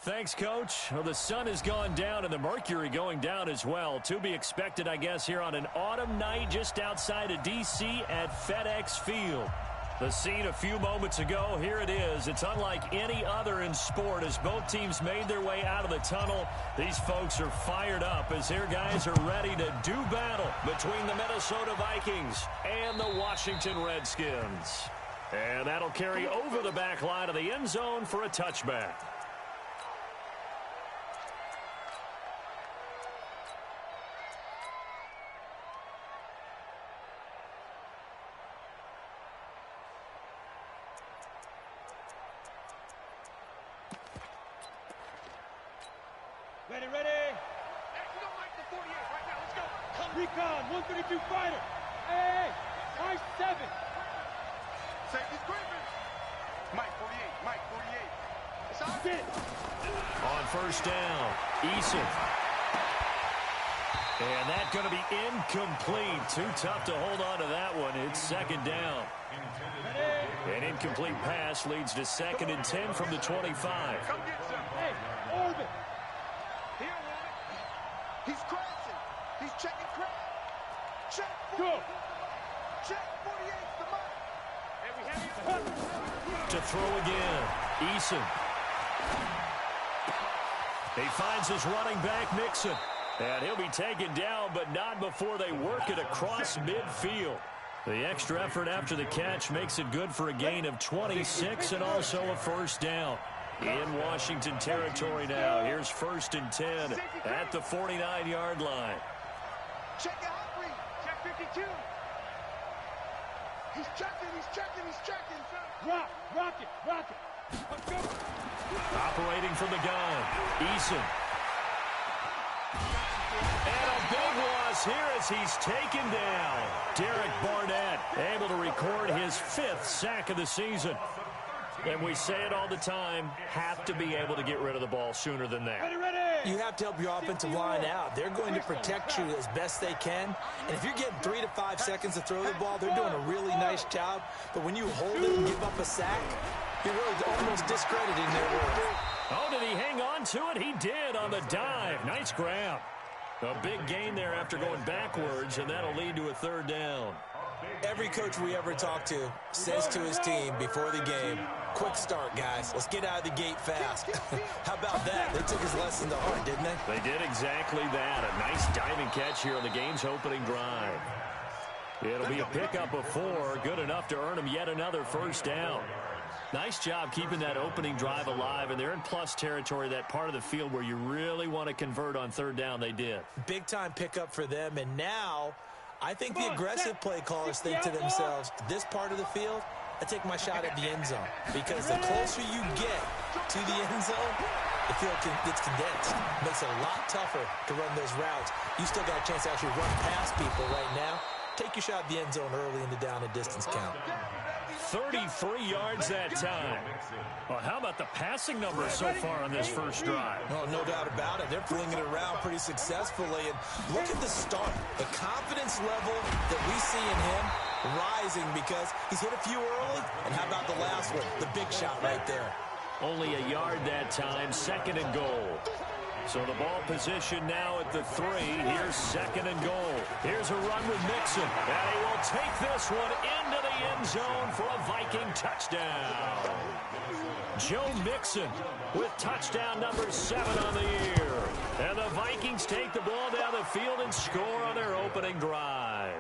Thanks, Coach. Well, the sun has gone down and the mercury going down as well. To be expected, I guess, here on an autumn night just outside of D.C. at FedEx Field. The scene a few moments ago, here it is. It's unlike any other in sport as both teams made their way out of the tunnel. These folks are fired up as their guys are ready to do battle between the Minnesota Vikings and the Washington Redskins. And that'll carry over the back line of the end zone for a touchback. Ready. Hey, you don't like the 48 right now. Let's go. Recon, 132 fighter. Hey, nice 7. Safety's creeping. Mike 48, Mike 48. It's out. Sit. On first down, Eason. And that's going to be incomplete. Too tough to hold on to that one. It's second down. An incomplete pass leads to 2nd and 10 from the 25. Come get some. Hey, orbit. Here, he's crashing. He's checking crash. Check. Go. Check 48's the mark. Hey, we have you. To throw again, Eason. He finds his running back, Mixon. And he'll be taken down, but not before they work it across midfield. The extra effort after the catch makes it good for a gain of 26 and also a first down. In Washington territory now. Here's 1st and 10 at the 49-yard line. Check it out, Reed. Check 52. He's checking. Rock it. Let's go. Operating from the gun, Eason. And a big loss here as he's taken down. Derek Barnett able to record his 5th sack of the season. And we say it all the time, have to be able to get rid of the ball sooner than that. Ready. You have to help your offensive line out. They're going to protect you as best they can. And if you're getting 3 to 5 seconds to throw the ball, they're doing a really nice job. But when you hold it and give up a sack, you're really almost discrediting their work. Oh, did he hang on to it? He did on the dive. Nice grab. A big gain there after going backwards, and that'll lead to a 3rd down. Every coach we ever talk to says to his team before the game, quick start, guys. Let's get out of the gate fast. How about that? They took his lesson to heart, didn't they? They did exactly that. A nice diving catch here on the game's opening drive. It'll be a pickup of 4, good enough to earn him yet another first down. Nice job keeping that opening drive alive, and they're in plus territory, that part of the field where you really want to convert on 3rd down. They did. Big-time pickup for them, and now I think the aggressive play callers think to themselves, this part of the field, I take my shot at the end zone. Because the closer you get to the end zone, the field gets condensed. Makes it a lot tougher to run those routes. You still got a chance to actually run past people right now. Take your shot at the end zone early in the down and distance count. 33 yards that time. Well, how about the passing numbers so far on this first drive? Oh, no doubt about it. They're flinging it around pretty successfully. And look at the start. The confidence level that we see in him rising because he's hit a few early. And how about the last one? The big shot right there. Only a yard that time, 2nd and goal. So the ball position now at the 3. Here's 2nd and goal. Here's a run with Mixon. And he will take this one into the end zone for a Viking touchdown. Joe Mixon with touchdown number 7 on the year. And the Vikings take the ball down the field and score on their opening drive.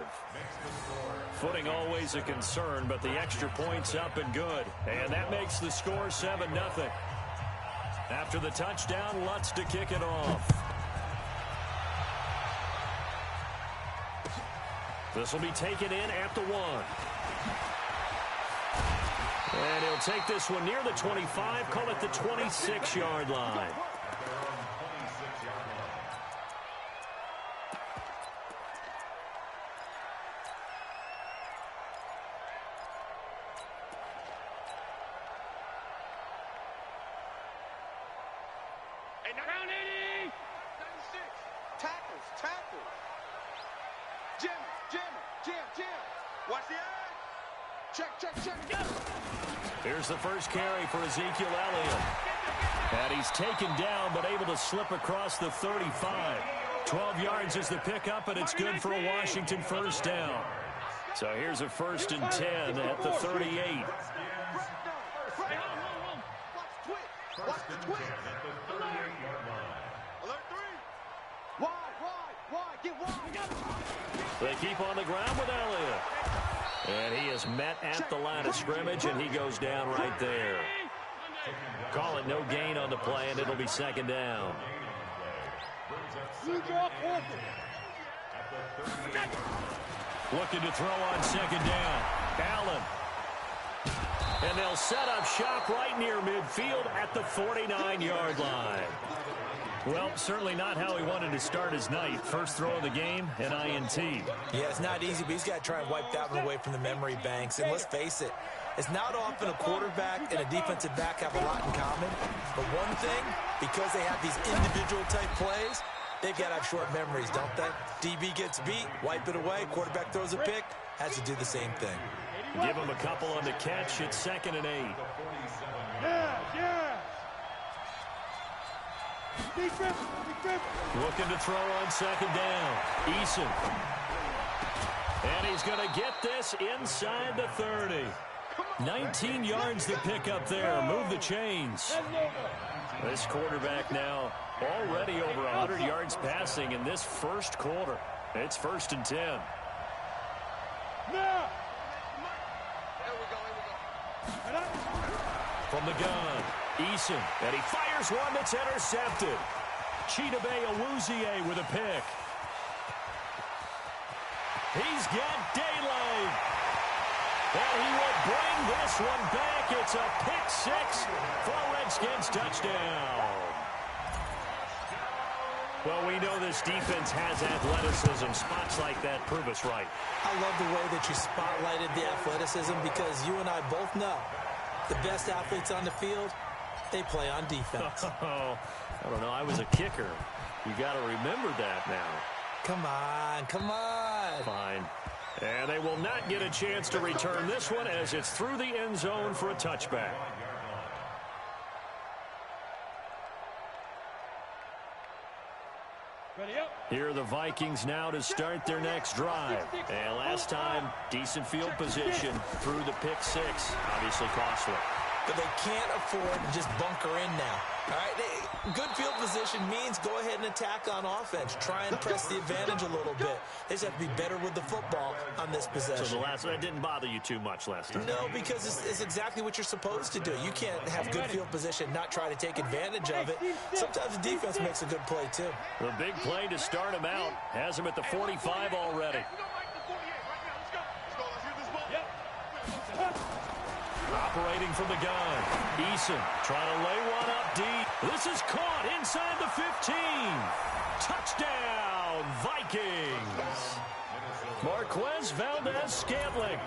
Footing always a concern, but the extra point's up and good. And that makes the score 7-0. After the touchdown, Lutz to kick it off. This will be taken in at the 1. And he'll take this one near the 25, call it the 26-yard line. Watch the eye. Check. Here's the first carry for Ezekiel Elliott. And he's taken down, but able to slip across the 35. 12 yards is the pickup, and it's good for a Washington first down. So here's a 1st and 10 at the 38. Watch the twist. Alert 3. Wide. Get wide. They keep on the ground with Elliott. And he is met at the line of scrimmage, and he goes down right there. Call it no gain on the play, and it'll be 2nd down. Looking to throw on 2nd down. Allen. And they'll set up shop right near midfield at the 49-yard line. Well, certainly not how he wanted to start his night. First throw of the game, an INT. Yeah, it's not easy, but he's got to try and wipe that one away from the memory banks. And let's face it, it's not often a quarterback and a defensive back have a lot in common. But one thing, because they have these individual-type plays, they've got to have short memories, don't they? DB gets beat, wipe it away, quarterback throws a pick, has to do the same thing. Give him a couple on the catch. It's 2nd and 8. Yeah. Looking to throw on 2nd down. Eason. And he's going to get this inside the 30. 19 yards to pick up there. Move the chains. This quarterback now already over 100 yards passing in this first quarter. It's 1st and 10. From the gun, Eason, and he fires one that's intercepted. Chidobe Awuzie with a pick. He's got daylight. And he will bring this one back. It's a pick 6 for a Redskins touchdown. Well, we know this defense has athleticism. Spots like that prove us right. I love the way that you spotlighted the athleticism because you and I both know the best athletes on the field, they play on defense. Oh, I don't know. I was a kicker. You got to remember that now. Come on. Fine. And they will not get a chance to return this one as it's through the end zone for a touchback. Here are the Vikings now to start their next drive. And last time, decent field position through the pick 6. Obviously costly. But they can't afford to just bunker in now. All right, good field position means go ahead and attack on offense. Try and press the advantage a little bit. They just have to be better with the football on this possession. So that didn't bother you too much last time? No, because it's exactly what you're supposed to do. You can't have good field position, not try to take advantage of it. Sometimes the defense makes a good play, too. The big play to start him out has him at the 45 already. Operating from the gun. Eason trying to lay one up deep. This is caught inside the 15. Touchdown, Vikings. Marquez Valdez-Scantling.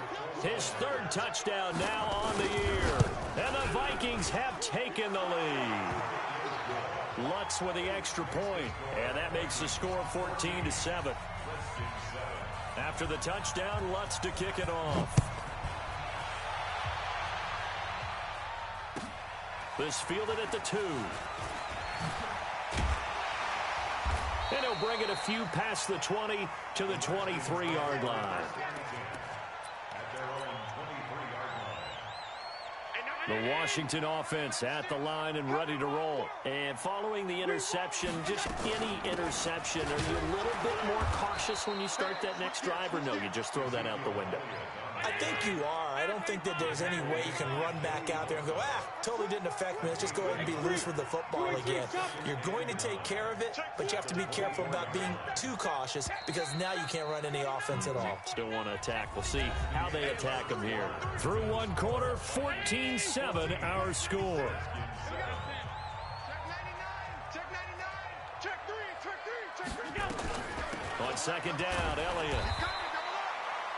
His 3rd touchdown now on the year. And the Vikings have taken the lead. Lutz with the extra point. And that makes the score 14-7. After the touchdown, Lutz to kick it off. This fielded at the 2. And he'll bring it a few past the 20 to the 23-yard line. The Washington offense at the line and ready to roll. And following the interception, just any interception, are you a little bit more cautious when you start that next drive, or no, you just throw that out the window? I think you are. I don't think that there's any way you can run back out there and go, totally didn't affect me. Let's just go ahead and be loose with the football again. You're going to take care of it, but you have to be careful about being too cautious because now you can't run any offense at all. Still want to attack. We'll see how they attack them here. Through one quarter, 14-7 our score. On 2nd down, Elliott.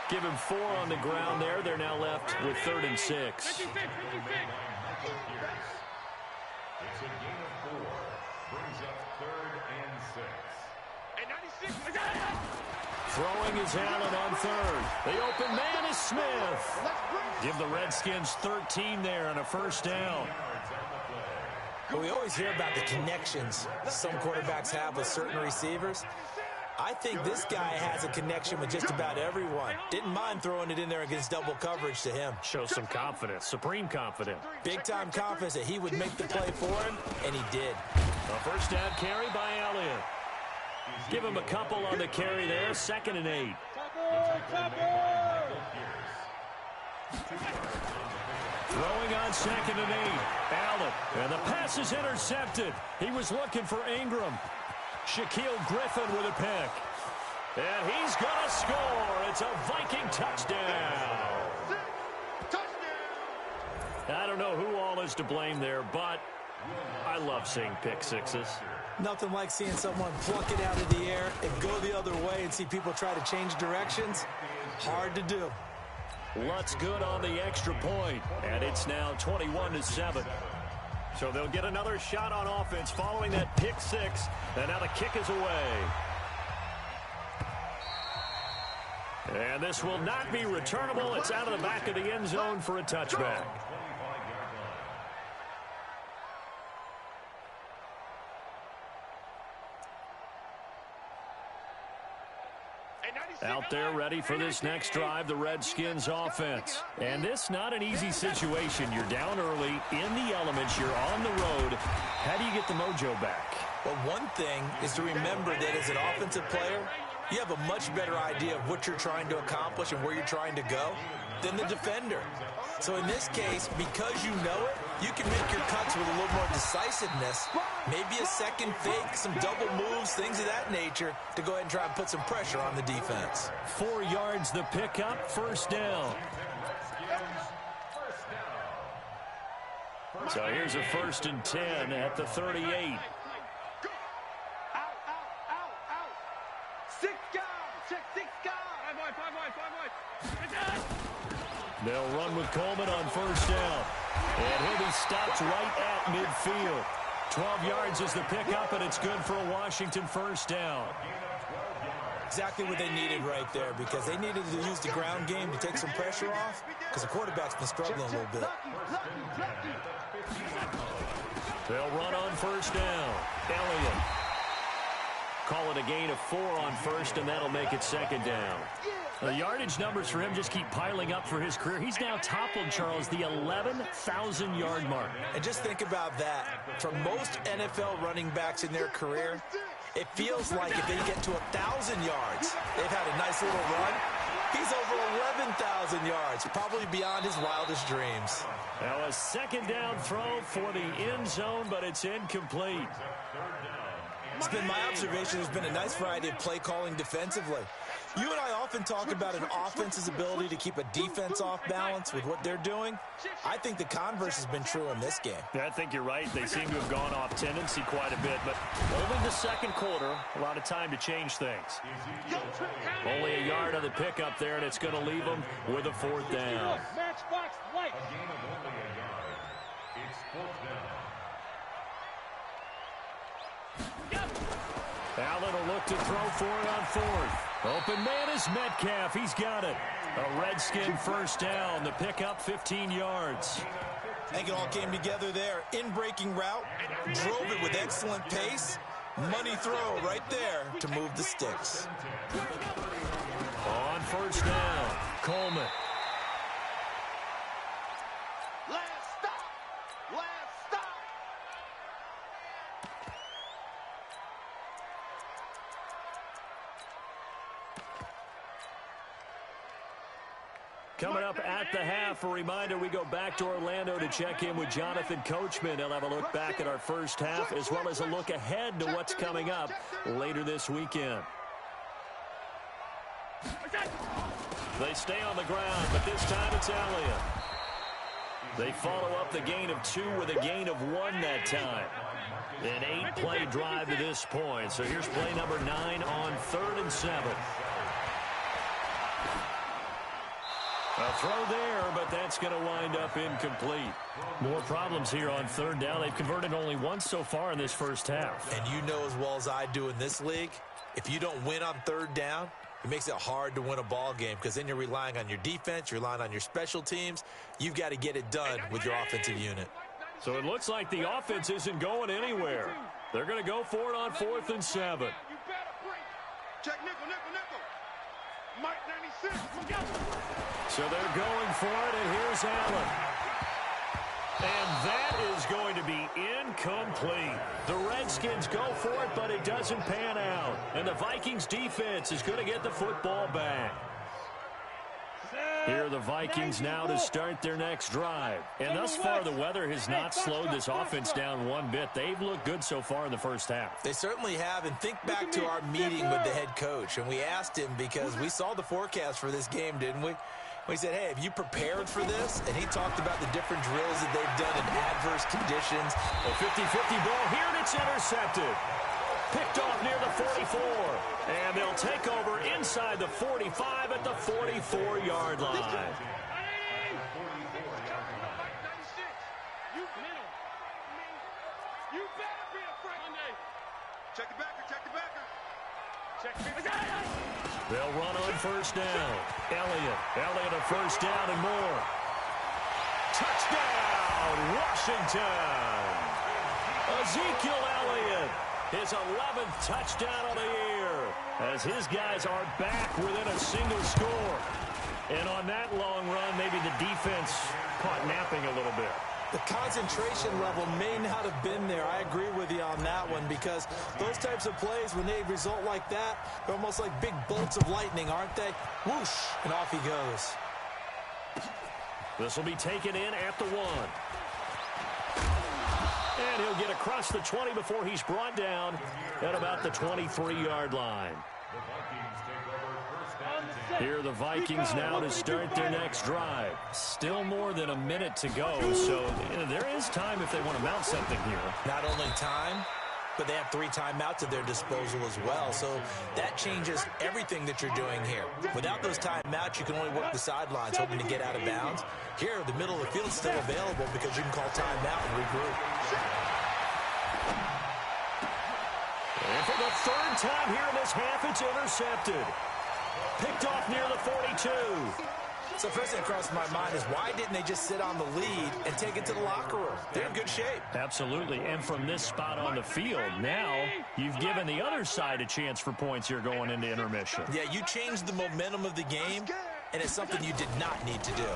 Give him 4 on the ground there. They're now left with 3rd and 6. It's a gain of 4. Brings up 3rd and 6. And 96. Throwing is Allen on 3rd. The open man is Smith. Give the Redskins 13 there on a 1st down. Well, we always hear about the connections some quarterbacks have with certain receivers. I think this guy has a connection with just about everyone. Didn't mind throwing it in there against double coverage to him. Shows some confidence, supreme confidence. Big-time confidence that he would make the play for him, and he did. A first down carry by Elliott. Give him a couple on the carry there, 2nd and 8. Throwing on 2nd and 8. Allen, and the pass is intercepted. He was looking for Ingram. Shaquille Griffin with a pick. And he's going to score. It's a Viking touchdown. I don't know who all is to blame there, but I love seeing pick sixes. Nothing like seeing someone pluck it out of the air and go the other way and see people try to change directions. Hard to do. Lutz good on the extra point, and it's now 21-7. So they'll get another shot on offense following that pick six, and now the kick is away. And this will not be returnable. It's out of the back of the end zone for a touchback. Out there ready for this next drive, the Redskins offense. And this not an easy situation. You're down early, in the elements, you're on the road. How do you get the mojo back? Well, one thing is to remember that as an offensive player, you have a much better idea of what you're trying to accomplish and where you're trying to go than the defender. So in this case, because you know it, you can make your cuts with a little more decisiveness, maybe a second fake, some double moves, things of that nature, to go ahead and try and put some pressure on the defense. 4 yards the pickup, first down. So here's a 1st and 10 at the 38. They'll run with Coleman on first down. And he'll be stopped right at midfield. 12 yards is the pickup, and it's good for a Washington first down. Exactly what they needed right there, because they needed to use the ground game to take some pressure off, because the quarterback's been struggling a little bit. They'll run on first down. Elliott. Call it a gain of 4 on first, and that'll make it 2nd down. The yardage numbers for him just keep piling up for his career. He's now toppled, Charles, the 11,000-yard mark. And just think about that. For most NFL running backs in their career, it feels like if they get to 1,000 yards, they've had a nice little run. He's over 11,000 yards, probably beyond his wildest dreams. Now a 2nd down throw for the end zone, but it's incomplete. It's been my observation there's been a nice variety of play calling defensively. You and I often talk about an offense's ability to keep a defense off balance with what they're doing. I think the converse has been true in this game. Yeah, I think you're right. They seem to have gone off tendency quite a bit, but only the 2nd quarter, a lot of time to change things. Only a yard on the pickup there, and it's going to leave them with a 4th down. Matchbox light. A gain of only a yard. It's 4th down. Allen will look to throw for it on 4th. Open man is Metcalf. He's got it. A Redskin first down. The pickup 15 yards. I think it all came together there. In-breaking route. Drove it with excellent pace. Money throw right there to move the sticks. On first down, Coleman. Last stop. Last stop. Coming up at the half, a reminder, we go back to Orlando to check in with Jonathan Coachman. He'll have a look back at our first half as well as a look ahead to what's coming up later this weekend. They stay on the ground, but this time it's Elliott. They follow up the gain of 2 with a gain of 1 that time. An 8-play drive to this point. So here's play number 9 on 3rd and 7. A throw there, but that's going to wind up incomplete. More problems here on 3rd down. They've converted only once so far in this first half. And you know as well as I do in this league, if you don't win on 3rd down, it makes it hard to win a ball game because then you're relying on your defense, you're relying on your special teams. You've got to get it done with your offensive unit. So it looks like the offense isn't going anywhere. They're going to go for it on 4th and 7. Check nickel, nickel, nickel. Mike 96. So they're going for it, and here's Allen. And that is going to be incomplete. The Redskins go for it, but it doesn't pan out. And the Vikings defense is going to get the football back. Here are the Vikings now to start their next drive. And thus far, the weather has not slowed this offense down one bit. They've looked good so far in the first half. They certainly have. And think back to our meeting with the head coach. And we asked him because we saw the forecast for this game, didn't we? We said, hey, have you prepared for this? And he talked about the different drills that they've done in adverse conditions. A 50-50 ball here, and it's intercepted. Picked off near the 44. And they'll take over inside the 45 at the 44-yard line. You better be afraid. Check the backer, check the backer. Check the backer. They'll run on first down. Elliott a first down and more. Touchdown, Washington. Ezekiel Elliott, his 11th touchdown of the year, as his guys are back within a single score. And on that long run, maybe the defense caught napping a little bit. The concentration level may not have been there. I agree with you on that one, because those types of plays, when they result like that, they're almost like big bolts of lightning, aren't they? Whoosh, and off he goes. This will be taken in at the 1. And he'll get across the 20 before he's brought down at about the 23-yard line. Here are the Vikings now to start their next drive. Still more than a minute to go, so there is time if they want to mount something here. Not only time, but they have 3 timeouts at their disposal as well, so that changes everything that you're doing here. Without those timeouts, you can only work the sidelines, hoping to get out of bounds. Here, the middle of the field is still available because you can call timeout and regroup. And for the 3rd time here in this half, it's intercepted. Picked off near the 42. So first thing that crossed my mind is, why didn't they just sit on the lead and take it to the locker room? They're in good shape. Absolutely, and from this spot on the field, now you've given the other side a chance for points here going into intermission. Yeah, you changed the momentum of the game, and it's something you did not need to do.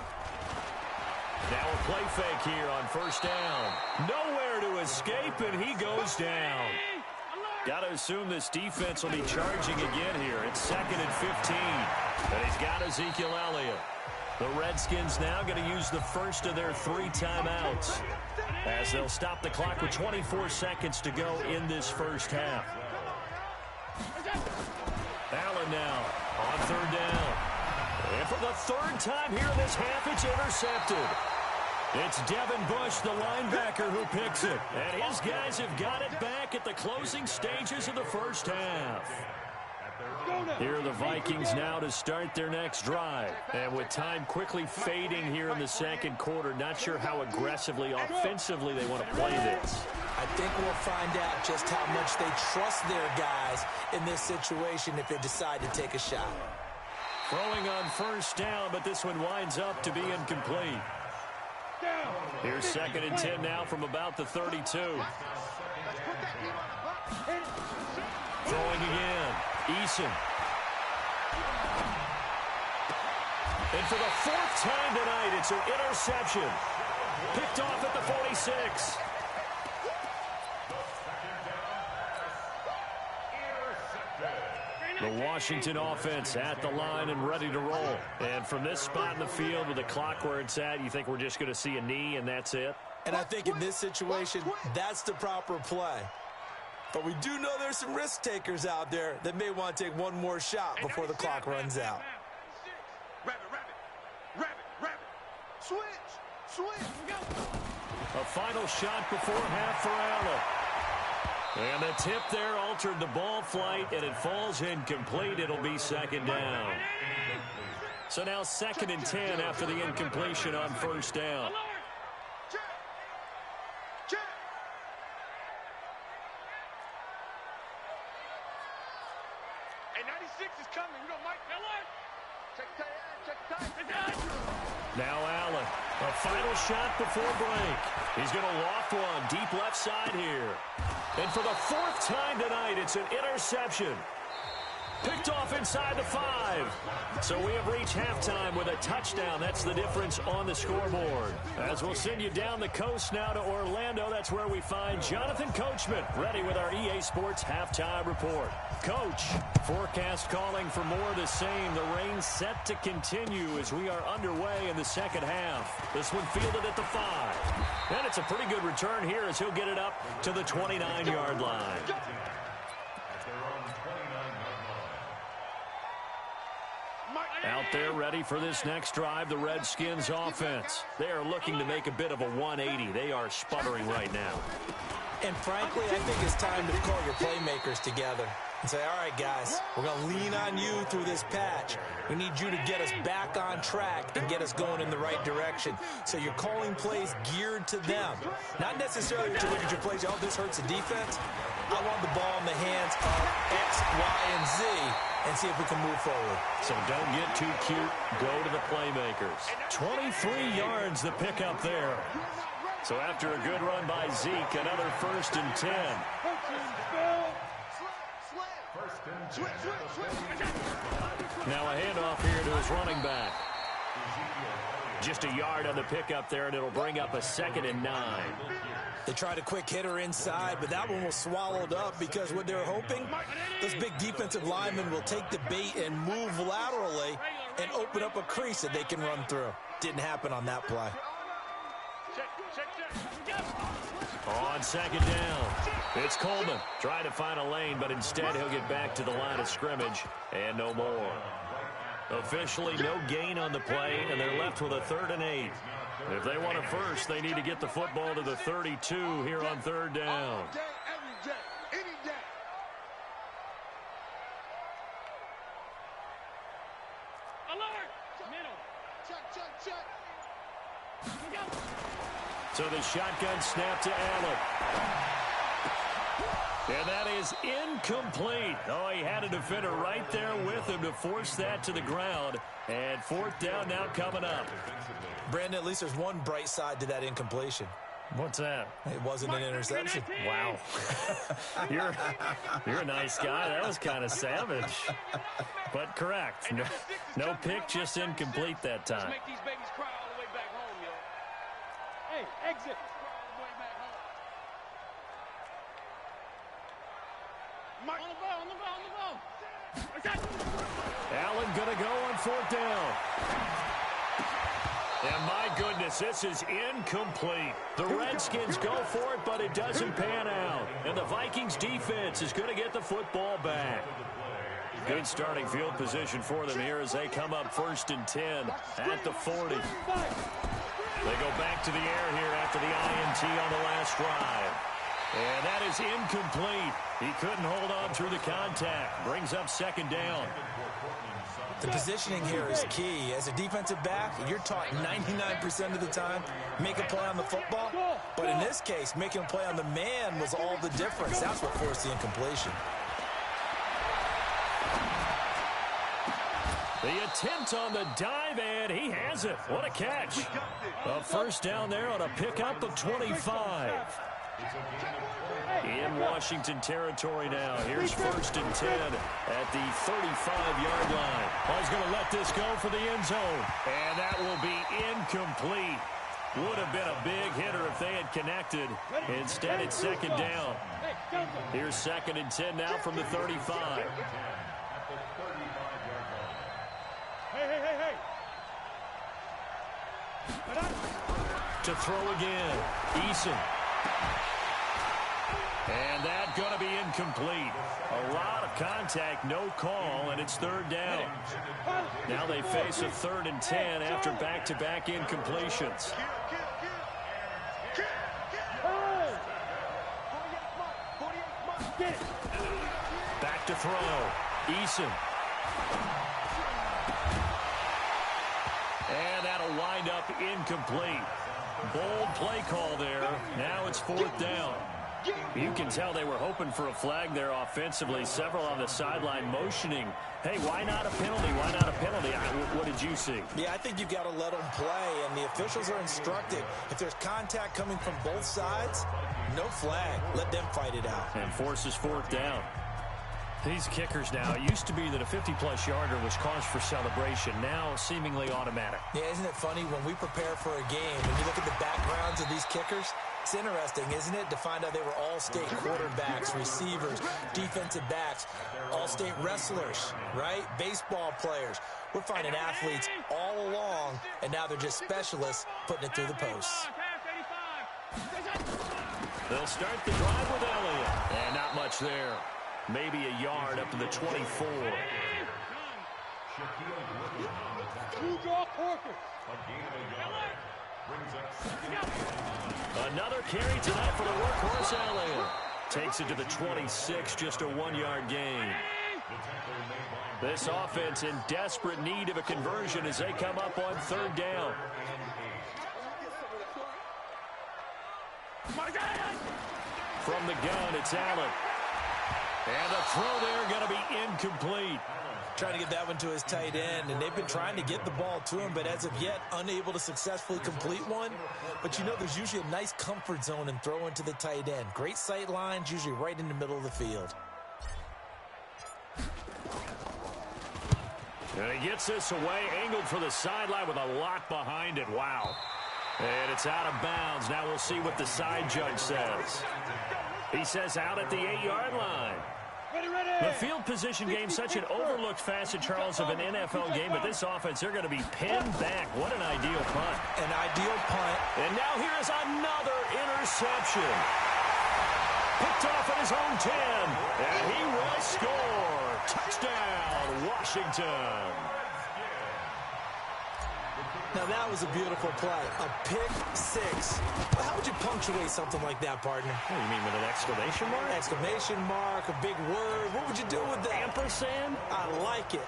Now a play fake here on first down. Nowhere to escape, and he goes down. Got to assume this defense will be charging again here. It's 2nd and 15. And he's got Ezekiel Elliott. The Redskins now going to use the first of their 3 timeouts, as they'll stop the clock with 24 seconds to go in this first half. Allen now on 3rd down. And for the 3rd time here in this half, it's intercepted. It's Devin Bush, the linebacker, who picks it. And his guys have got it back at the closing stages of the first half. Here are the Vikings now to start their next drive. And with time quickly fading here in the 2nd quarter, not sure how aggressively, offensively they want to play this. I think we'll find out just how much they trust their guys in this situation if they decide to take a shot. Throwing on first down, but this one winds up to be incomplete. Here's 2nd and 10 now from about the 32. Throwing again. Eason. And for the 4th time tonight, it's an interception. Picked off at the 46. The Washington offense at the line and ready to roll. And from this spot in the field with the clock where it's at, you think we're just going to see a knee and that's it? And I think in this situation, that's the proper play. But we do know there's some risk takers out there that may want to take one more shot before the clock runs out. A final shot before half for Allen. And the tip there altered the ball flight, and it falls incomplete. It'll be 2nd down. So now 2nd and 10 after the incompletion on first down. Hey, 96 is coming. You know, Mike Miller. Now Allen, a final shot before break. He's going to loft one deep left side here. And for the fourth time tonight, it's an interception. Picked off inside the 5. So we have reached halftime with a touchdown. That's the difference on the scoreboard. As we'll send you down the coast now to Orlando, that's where we find Jonathan Coachman ready with our EA Sports halftime report. Coach, forecast calling for more of the same. The rain set to continue as we are underway in the second half. This one fielded at the 5. And it's a pretty good return here as he'll get it up to the 29-yard line. Out there ready for this next drive, the Redskins offense. They are looking to make a bit of a 180. They are sputtering right now. And frankly, I think it's time to call your playmakers together and say, all right, guys, we're going to lean on you through this patch. We need you to get us back on track and get us going in the right direction. So you're calling plays geared to them. Not necessarily to look at your plays, oh, this hurts the defense. I want the ball in the hands of X, Y, and Z and see if we can move forward. So don't get too cute. Go to the playmakers. 23 yards the pickup there. So after a good run by Zeke, another 1st and 10. Now a handoff here to his running back. Just a yard on the pickup there, and it'll bring up a 2nd and 9. They tried a quick hitter inside, but that one was swallowed up because what they're hoping, this big defensive lineman will take the bait and move laterally and open up a crease that they can run through. Didn't happen on that play. On 2nd down, it's Coleman trying to find a lane, but instead he'll get back to the line of scrimmage and no more. Officially no gain on the play, and they're left with a 3rd and 8. If they want a first, they need to get the football to the 32 here on 3rd down. All day, every day, any day. Alert! Middle. Check. So the shotgun snap to Allen. And that is incomplete. Oh, he had a defender right there with him to force that to the ground. And 4th down now coming up. Brandon, at least there's one bright side to that incompletion. What's that? It wasn't an interception. Wow. You're a nice guy. That was kind of savage. But correct. No pick, just incomplete that time. Make these babies cry all the way back home, yo. Hey, exit. All the way back home. On the ball. Allen gonna go on 4th down. And my goodness, this is incomplete. The Redskins go for it, but it doesn't pan out. And the Vikings defense is going to get the football back. Good starting field position for them here as they come up 1st and 10 at the 40. They go back to the air here after the INT on the last drive. And that is incomplete. He couldn't hold on through the contact. Brings up 2nd down. The positioning here is key. As a defensive back, you're taught 99% of the time, make a play on the football. But in this case, making a play on the man was all the difference. That's what forced the incompletion. The attempt on the dive, and he has it. What a catch. A 1st down there on a pickup of 25. In Washington territory now. Here's 1st and 10 at the 35-yard line. Oh, he's going to let this go for the end zone. And that will be incomplete. Would have been a big hitter if they had connected. Instead, it's 2nd down. Here's 2nd and 10 now from the 35. Hey. To throw again. Eason. And that's going to be incomplete. A lot of contact, no call, and it's 3rd down. Now they face a 3rd and 10 after back-to-back incompletions. Back to throw. Eason. And that'll wind up incomplete. Bold play call there. Now it's 4th down. You can tell they were hoping for a flag there offensively. Several on the sideline motioning, hey, why not a penalty? Why not a penalty? What did you see? Yeah, I think you've got to let them play, and the officials are instructed. If there's contact coming from both sides, no flag. Let them fight it out. And forces fourth down. These kickers now, it used to be that a 50-plus yarder was cause for celebration. Now seemingly automatic. Yeah, isn't it funny when we prepare for a game and you look at the backgrounds of these kickers? It's interesting, isn't it, to find out they were all-state quarterbacks, receivers, defensive backs, all-state wrestlers, right? Baseball players. We're finding athletes all along, and now they're just specialists putting it through the posts. They'll start the drive with Elliott. And not much there. Maybe a yard up to the 24. Another carry tonight for the workhorse Elliott. Takes it to the 26, just a 1-yard gain. This offense in desperate need of a conversion as they come up on third down. From the gun, it's Allen. And the throw there going to be incomplete. Trying to get that one to his tight end, and they've been trying to get the ball to him, but as of yet, unable to successfully complete one. But you know, there's usually a nice comfort zone in throwing to the tight end. Great sight lines, usually right in the middle of the field. And he gets this away, angled for the sideline with a lot behind it. Wow. And it's out of bounds. Now we'll see what the side judge says. He says out at the 8-yard line. The field position game, such an overlooked facet, Charles, of an NFL game, but this offense, they're going to be pinned back. What an ideal punt. An ideal punt. And now here is another interception. Picked off at his own 10, and he will score. Touchdown, Washington. Now, that was a beautiful play. A pick six. How would you punctuate something like that, partner? What do you mean, with an exclamation mark? Exclamation mark, a big word. What would you do with that? Ampersand? I like it.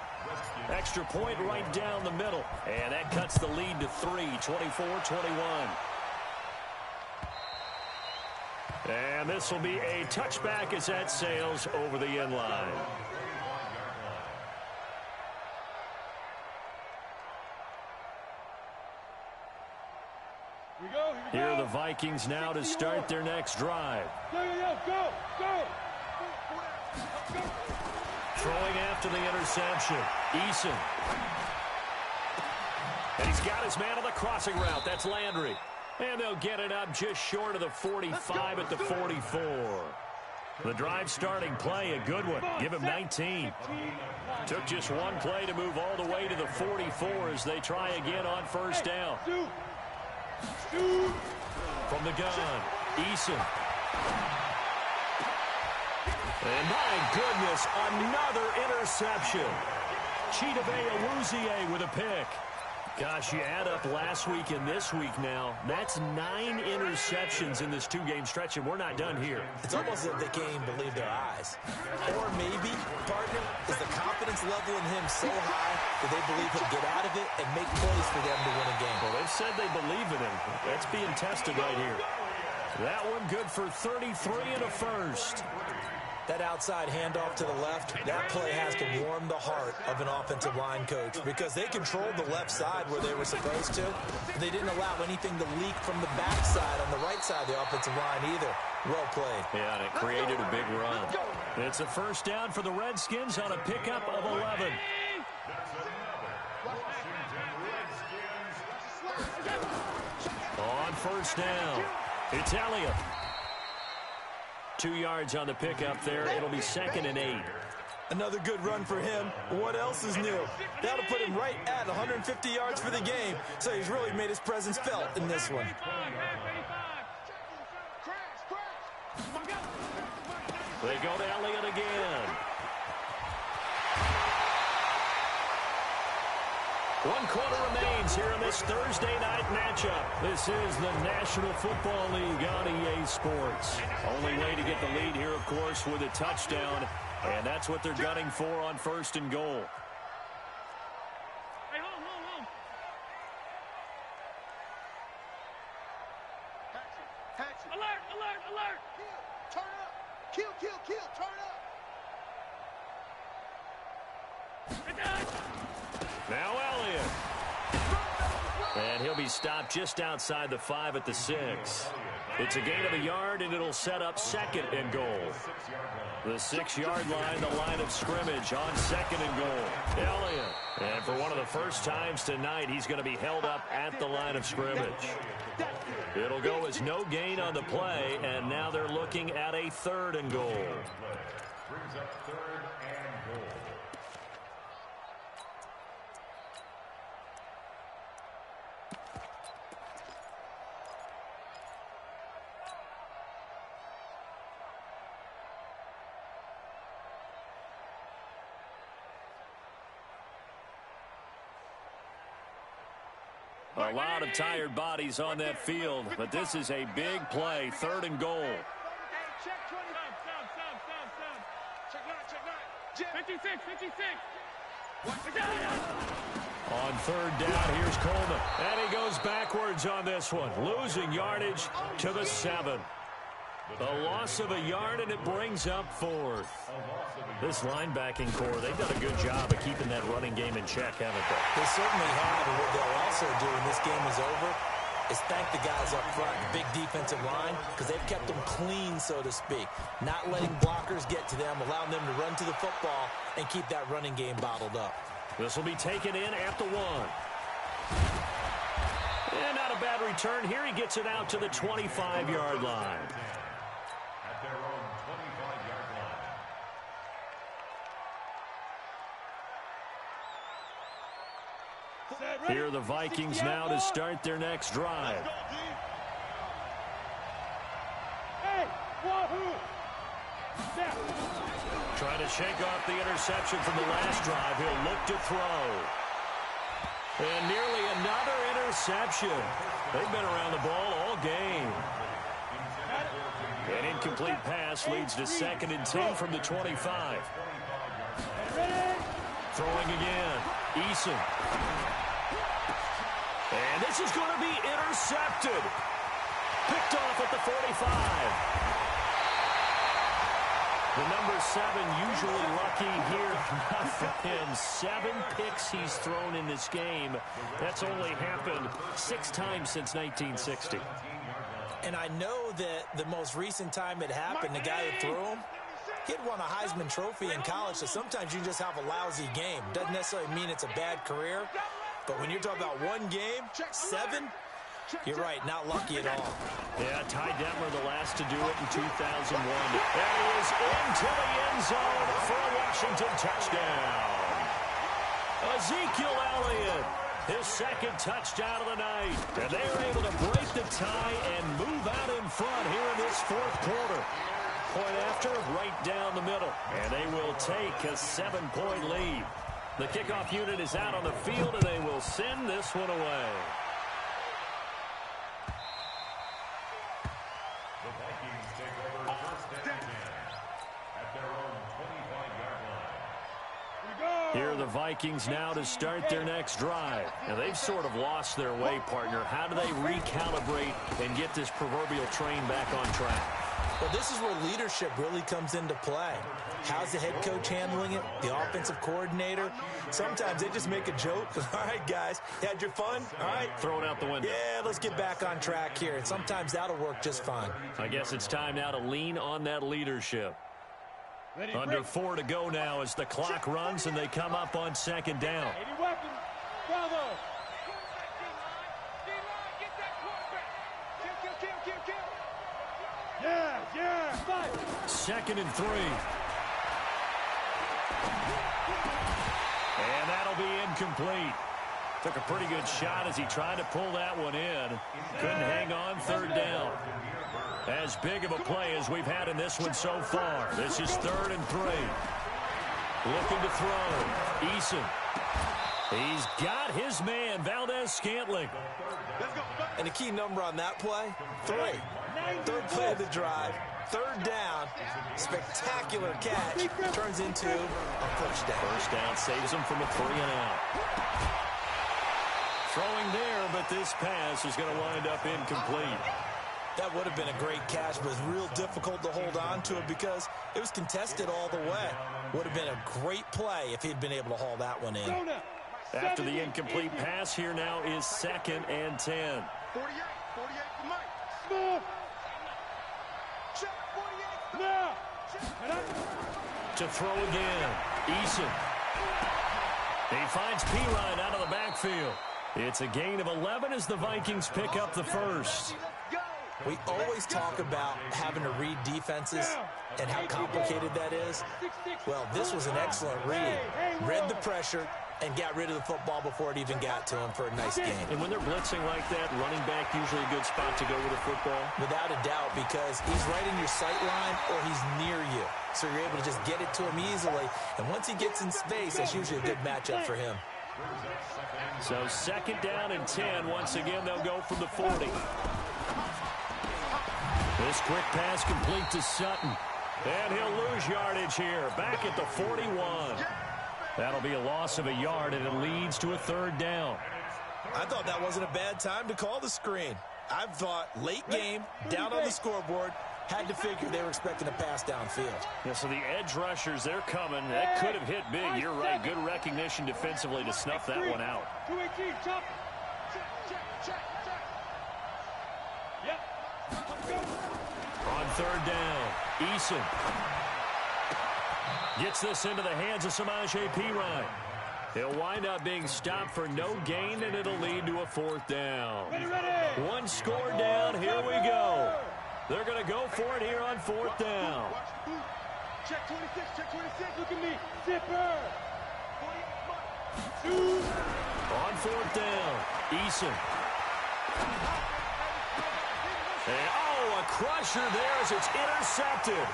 Extra point right down the middle. And that cuts the lead to 3, 24-21. And this will be a touchback as that sails over the end line. Here are the Vikings now to start their next drive. Go! Throwing after the interception. Eason. And he's got his man on the crossing route. That's Landry. And they'll get it up just short of the 45 at the 44. The drive starting play, a good one. Give him 19. Took just one play to move all the way to the 44 as they try again on first down. From the gun, Eason. And my goodness, another interception. Chidobe Awuzie with a pick. Gosh, you add up last week and this week now, that's 9 interceptions in this 2-game stretch, and we're not done here. It's almost as if they can't even believe their eyes. Or maybe, partner, is the confidence level in him so high that they believe he'll get out of it and make plays for them to win a game. Well, they've said they believe in him. That's being tested right here. That one good for 33 and a first. That outside handoff to the left, that play has to warm the heart of an offensive line coach because they controlled the left side where they were supposed to. They didn't allow anything to leak from the backside on the right side of the offensive line either. Well played. Yeah, and it created a big run. It's a first down for the Redskins on a pickup of 11. On first down, it's Elliott. 2 yards on the pickup there. It'll be 2nd and 8. Another good run for him. What else is new? That'll put him right at 150 yards for the game, so he's really made his presence felt in this one. They go to Elliott again. 1 quarter remains here in this Thursday night matchup. This is the National Football League on EA Sports. Only way to get the lead here, of course, with a touchdown, and that's what they're gunning for on 1st and goal. Hey, hold. Alert, alert, alert. Turn up. Kill, kill, kill. Turn up. Now Elliott. And he'll be stopped just outside the 5 at the 6. It's a gain of a yard, and it'll set up 2nd and goal. The 6-yard line, the line of scrimmage on 2nd and goal. Elliott. And for one of the first times tonight, he's going to be held up at the line of scrimmage. It'll go as no gain on the play, and now they're looking at a 3rd and goal. Brings up 3rd and goal. A lot of tired bodies on that field, but this is a big play, 3rd and goal. Hey, check 20. Check 9. 56, 56. On 3rd down, here's Coleman. And he goes backwards on this one, losing yardage to the 7. A loss of a yard, and it brings up 4th. This linebacking core, they've done a good job of keeping that running game in check, haven't they? They certainly have, and what they'll also do when this game is over is thank the guys up front, the big defensive line, because they've kept them clean, so to speak. Not letting blockers get to them, allowing them to run to the football and keep that running game bottled up. This will be taken in at the 1. And not a bad return. Here he gets it out to the 25-yard line. At their own 25-yard line. Here are the Vikings now to start their next drive. Hey, wahoo! Step. Trying to shake off the interception from the last drive. He'll look to throw. And nearly another interception. They've been around the ball all game. An incomplete pass leads to 2nd and 10 from the 25. Throwing again. Eason. And this is going to be intercepted. Picked off at the 45. The number 7 usually lucky here. Not for him. 7 picks he's thrown in this game. That's only happened 6 times since 1960. And I know that the most recent time it happened, the guy who threw him, he had won a Heisman Trophy in college, so sometimes you just have a lousy game. Doesn't necessarily mean it's a bad career, but when you're talking about one game, 7, you're right, not lucky at all. Yeah, Ty Detmer the last to do it in 2001. And he is into the end zone for a Washington touchdown. Ezekiel Elliott, his 2nd touchdown of the night. And they're able to break the tie and move out in front here in this 4th quarter. Point after, right down the middle. And they will take a 7-point lead. The kickoff unit is out on the field, and they will send this one away. The Vikings take over 1st and 10 at their own 25-yard line. Here are the Vikings now to start their next drive. And they've sort of lost their way, partner. How do they recalibrate and get this proverbial train back on track? Well, this is where leadership really comes into play. How's the head coach handling it? The offensive coordinator? Sometimes they just make a joke. All right, guys, you had your fun? All right. Throw it out the window. Yeah, let's get back on track here. And sometimes that'll work just fine. I guess it's time now to lean on that leadership. Under 4 to go now as the clock runs and they come up on 2nd down. 80 weapons. Bravo. Yeah. 2nd and 3. And that'll be incomplete. Took a pretty good shot as he tried to pull that one in. Couldn't hang on 3rd down. As big of a play as we've had in this one so far. This is 3rd and 3. Looking to throw. Eason. He's got his man, Valdez-Scantling. And the key number on that play, 3. 3rd play of the drive, 3rd down, spectacular catch, turns into a first down. First down saves him from a 3-and-out. Throwing there, but this pass is going to wind up incomplete. That would have been a great catch, but it was real difficult to hold on to it because it was contested all the way. Would have been a great play if he'd been able to haul that one in. After the incomplete pass, here now is 2nd and 10. 48 for Mike. Smith. Check 48. Now. To throw again. Eason. He finds Pirine out of the backfield. It's a gain of 11 as the Vikings pick up the first. We always talk about having to read defenses and how complicated that is. Well, this was an excellent read. Read the pressure and got rid of the football before it even got to him for a nice gain. And when they're blitzing like that, running back usually a good spot to go with the football? Without a doubt, because he's right in your sight line or he's near you. So you're able to just get it to him easily. And once he gets in space, that's usually a good matchup for him. So 2nd down and 10. Once again, they'll go from the 40. This quick pass complete to Sutton. And he'll lose yardage here. Back at the 41. That'll be a loss of a yard, and it leads to a 3rd down. I thought that wasn't a bad time to call the screen. I thought late game, down on the scoreboard, had to figure they were expecting a pass downfield. Yeah, so the edge rushers, they're coming. That could have hit big. You're right. Good recognition defensively to snuff that one out. 218, chop. Check. Yep. Let's go. On 3rd down, Eason gets this into the hands of Samaje Perine. He'll wind up being stopped for no gain, and it'll lead to a 4th down. Ready. One score down. Here we go. They're going to go for it here on 4th down. Check 26, check 26. Look at me. Zipper. 48, On 4th down, Eason. And, a crusher there as it's intercepted.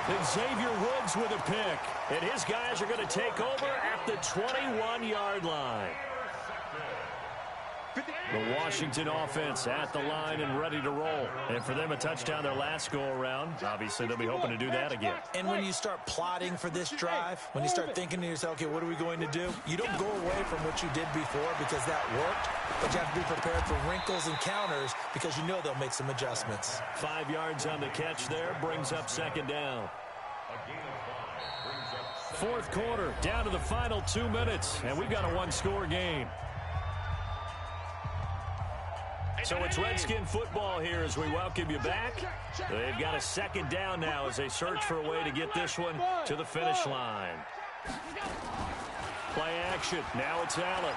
And Xavier Woods with a pick. And his guys are going to take over at the 21-yard line. The Washington offense at the line and ready to roll. And for them, a touchdown their last go-around. Obviously, they'll be hoping to do that again. And when you start plotting for this drive, when you start thinking to yourself, okay, what are we going to do? You don't go away from what you did before because that worked, but you have to be prepared for wrinkles and counters because you know they'll make some adjustments. 5 yards on the catch there, brings up 2nd down. 4th quarter, down to the final 2 minutes, and we've got a one-score game. So it's Redskin football here as we welcome you back. They've got a 2nd down now as they search for a way to get this one to the finish line. Play action. Now it's Allen.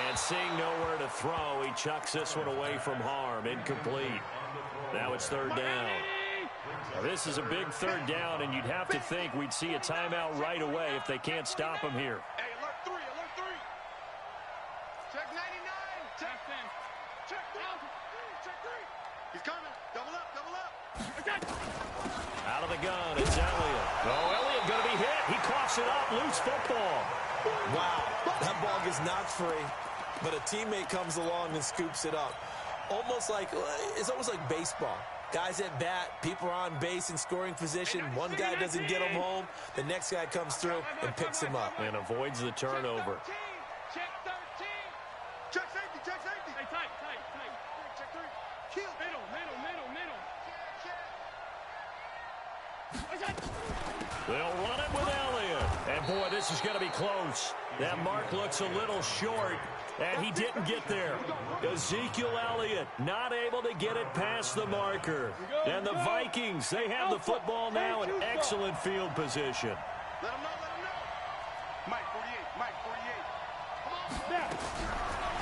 And seeing nowhere to throw, he chucks this one away from harm. Incomplete. Now it's 3rd down. Now this is a big 3rd down, and you'd have to think we'd see a timeout right away if they can't stop him here. Hey, alert 3. Check 99. Check 10. Check 3. Check 3. He's coming. Double up. Out of the gun, it's Elliott. Oh, Elliott going to be hit. He coughs it up. Loose football. Wow, that ball gets knocked free, but a teammate comes along and scoops it up. It's almost like baseball. Guys at bat, people are on base in scoring position. One guy doesn't get him home. The next guy comes through and picks him up. And avoids the turnover. Check 13. Check safety. Hey, tight. Check 3. Kill. Middle. They'll run it with Elliott. And, boy, this is going to be close. That mark looks a little short, and he didn't get there. Ezekiel Elliott not able to get it past the marker. And the Vikings, they have the football now in excellent field position. Let him know. Mike 48. Come on. Now.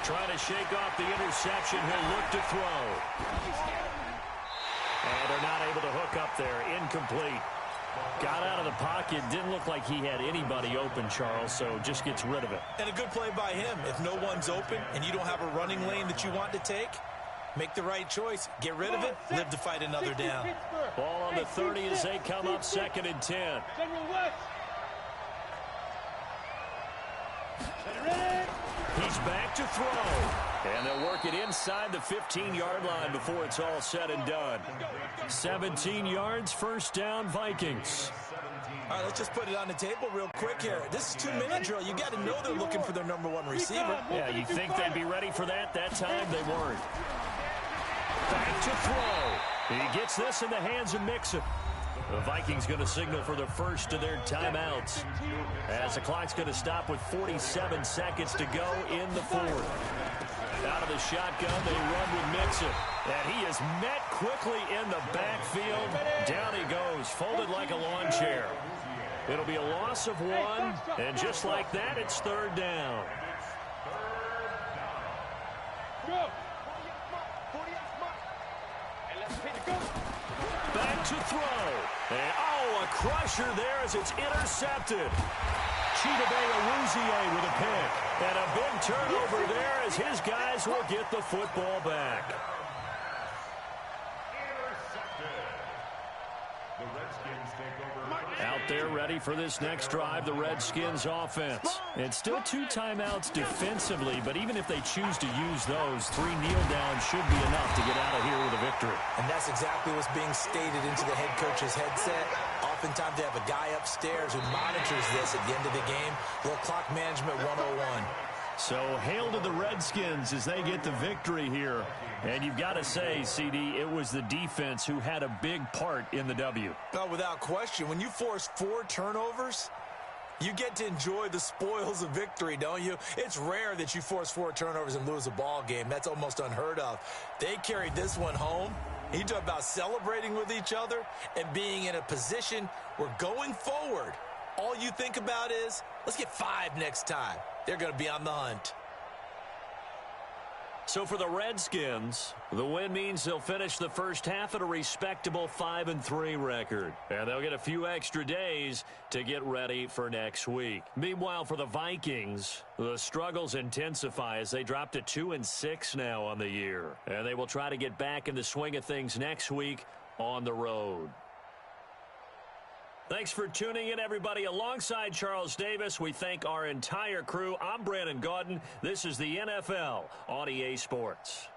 Trying to shake off the interception. He'll look to throw. And they're not able to hook up there. Incomplete. Got out of the pocket. Didn't look like he had anybody open, Charles, so just gets rid of it. And a good play by him. If no one's open and you don't have a running lane that you want to take, make the right choice. Get rid of it. Live to fight another down. Ball on the 30 as they come up 2nd and 10. General West. He's back to throw. And they'll work it inside the 15-yard line before it's all said and done. 17 yards, 1st down, Vikings. All right, let's just put it on the table real quick here. This is 2-minute drill. You got to know they're looking for their #1 receiver. Yeah, you'd think they'd be ready for that. That time they weren't. to throw. He gets this in the hands of Mixon. The Vikings going to signal for the first of their timeouts, as the clock's going to stop with 47 seconds to go in the fourth. Out of the shotgun, they run with Mixon. And he is met quickly in the backfield. Down he goes, folded like a lawn chair. It'll be a loss of one, and just like that, it's third down. Back to throw. And, a crusher there as it's intercepted. Chidobe Awuzie with a pick. And a big turnover there as his guys will get the football back. Out there ready for this next drive, the Redskins offense. And still 2 timeouts defensively, but even if they choose to use those, 3 kneel downs should be enough to get out of here with a victory. And that's exactly what's being stated into the head coach's headset. Oftentimes they have a guy upstairs who monitors this at the end of the game. Little clock management 101. So hail to the Redskins as they get the victory here. And you've got to say, CD, it was the defense who had a big part in the W. No, without question. When you force 4 turnovers, you get to enjoy the spoils of victory, don't you? It's rare that you force 4 turnovers and lose a ball game. That's almost unheard of. They carried this one home. You talk about celebrating with each other and being in a position where going forward, all you think about is, let's get 5 next time. They're going to be on the hunt. So for the Redskins, the win means they'll finish the first half at a respectable 5-3 record. And they'll get a few extra days to get ready for next week. Meanwhile, for the Vikings, the struggles intensify as they drop to 2-6 now on the year. And they will try to get back in the swing of things next week on the road. Thanks for tuning in, everybody. Alongside Charles Davis, we thank our entire crew. I'm Brandon Gaudin. This is the NFL on EA Sports.